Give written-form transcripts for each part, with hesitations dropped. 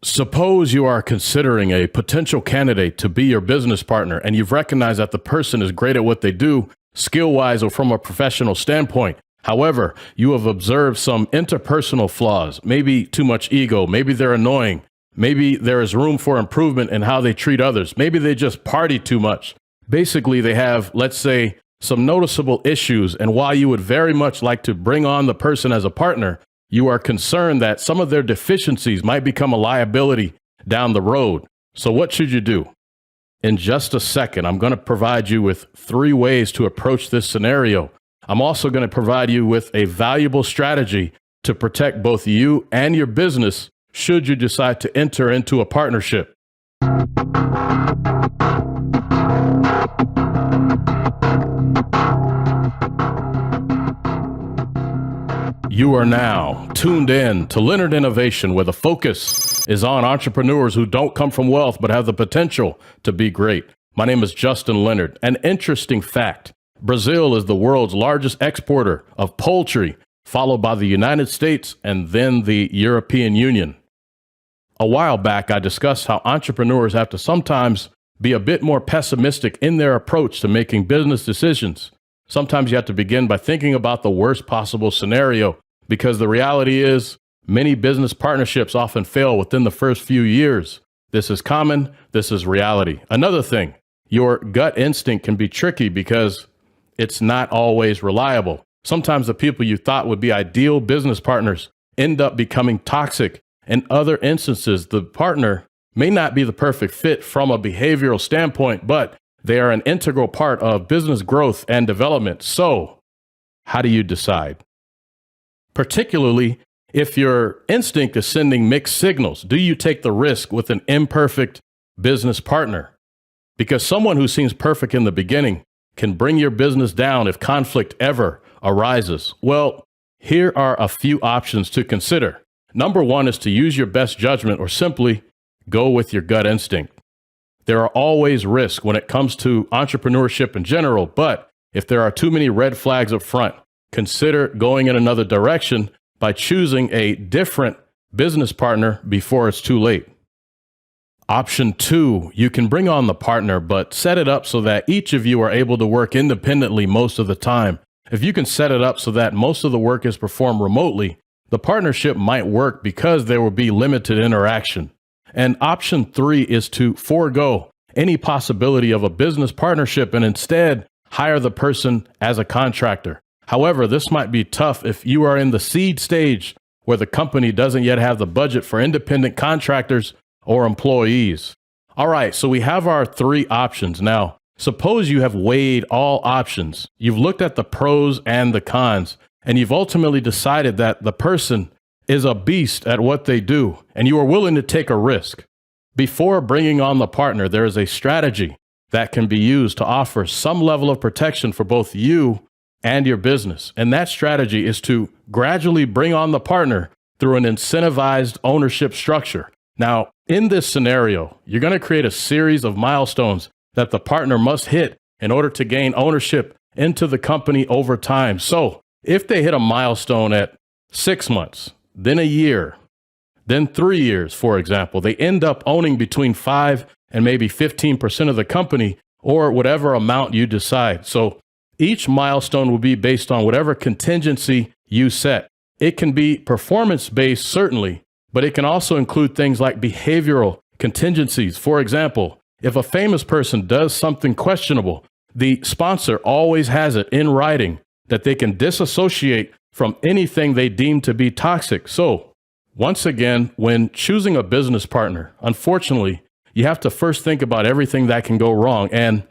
Suppose you are considering a potential candidate to be your business partner and you've recognized that the person is great at what they do, skill-wise or from a professional standpoint. However, you have observed some interpersonal flaws, maybe too much ego, maybe they're annoying, maybe there is room for improvement in how they treat others, maybe they just party too much. Basically, they have, let's say, some noticeable issues, and while you would very much like to bring on the person as a partner, you are concerned that some of their deficiencies might become a liability down the road. So what should you do? In just a second, I'm going to provide you with 3 ways to approach this scenario. I'm also going to provide you with a valuable strategy to protect both you and your business should you decide to enter into a partnership. You are now tuned in to Leonard Innovation, where the focus is on entrepreneurs who don't come from wealth but have the potential to be great. My name is Justin Leonard. An interesting fact: Brazil is the world's largest exporter of poultry, followed by the United States and then the European Union. A while back, I discussed how entrepreneurs have to sometimes be a bit more pessimistic in their approach to making business decisions. Sometimes you have to begin by thinking about the worst possible scenario, because the reality is many business partnerships often fail within the first few years. This is common. This is reality. Another thing, your gut instinct can be tricky because it's not always reliable. Sometimes the people you thought would be ideal business partners end up becoming toxic. In other instances, the partner may not be the perfect fit from a behavioral standpoint, but they are an integral part of business growth and development. So, how do you decide? Particularly if your instinct is sending mixed signals, do you take the risk with an imperfect business partner? Because someone who seems perfect in the beginning can bring your business down if conflict ever arises. Well, here are a few options to consider. Number 1 is to use your best judgment or simply go with your gut instinct. There are always risks when it comes to entrepreneurship in general, but if there are too many red flags up front, consider going in another direction by choosing a different business partner before it's too late. Option 2, you can bring on the partner, but set it up so that each of you are able to work independently most of the time. If you can set it up so that most of the work is performed remotely, the partnership might work because there will be limited interaction. And option 3 is to forego any possibility of a business partnership and instead hire the person as a contractor. However, this might be tough if you are in the seed stage where the company doesn't yet have the budget for independent contractors or employees. All right, so we have our 3 options. Now, suppose you have weighed all options. You've looked at the pros and the cons, and you've ultimately decided that the person is a beast at what they do, and you are willing to take a risk. Before bringing on the partner, there is a strategy that can be used to offer some level of protection for both you and your business. And that strategy is to gradually bring on the partner through an incentivized ownership structure. Now, in this scenario, you're going to create a series of milestones that the partner must hit in order to gain ownership into the company over time. So if they hit a milestone at 6 months, then a year, then 3 years, for example, they end up owning between 5 and maybe 15% of the company, or whatever amount you decide. So each milestone will be based on whatever contingency you set. It can be performance-based, certainly, but it can also include things like behavioral contingencies. For example, if a famous person does something questionable, the sponsor always has it in writing that they can disassociate from anything they deem to be toxic. So, once again, when choosing a business partner, unfortunately, you have to first think about everything that can go wrong. And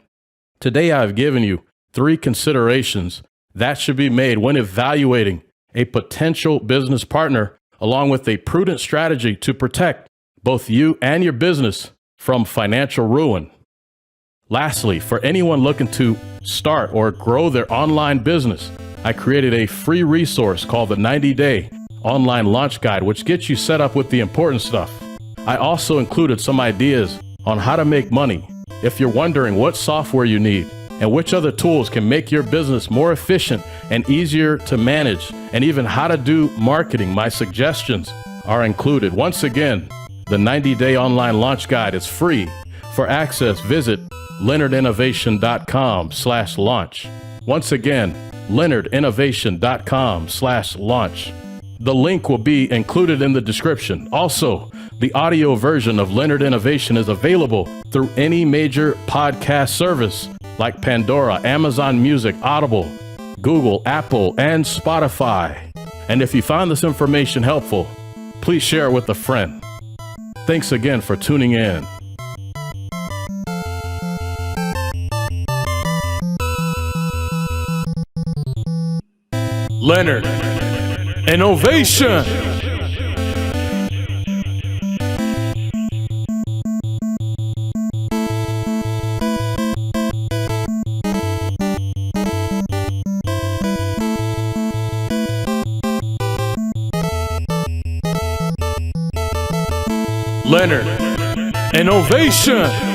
today I've given you 3 considerations that should be made when evaluating a potential business partner, along with a prudent strategy to protect both you and your business from financial ruin. Lastly, for anyone looking to start or grow their online business, I created a free resource called the 90-Day Online Launch Guide, which gets you set up with the important stuff. I also included some ideas on how to make money. If you're wondering what software you need and which other tools can make your business more efficient and easier to manage, and even how to do marketing, my suggestions are included. Once again, The 90-day online launch guide is free. For access, visit leonardinnovation.com/launch. Once again, leonardinnovation.com/launch. The link will be included in the description. Also, the audio version of Leonard Innovation is available through any major podcast service like Pandora, Amazon Music, Audible, Google, Apple, and Spotify. And if you found this information helpful, please share it with a friend. Thanks again for tuning in. Leonard Innovation. Leonard Innovation.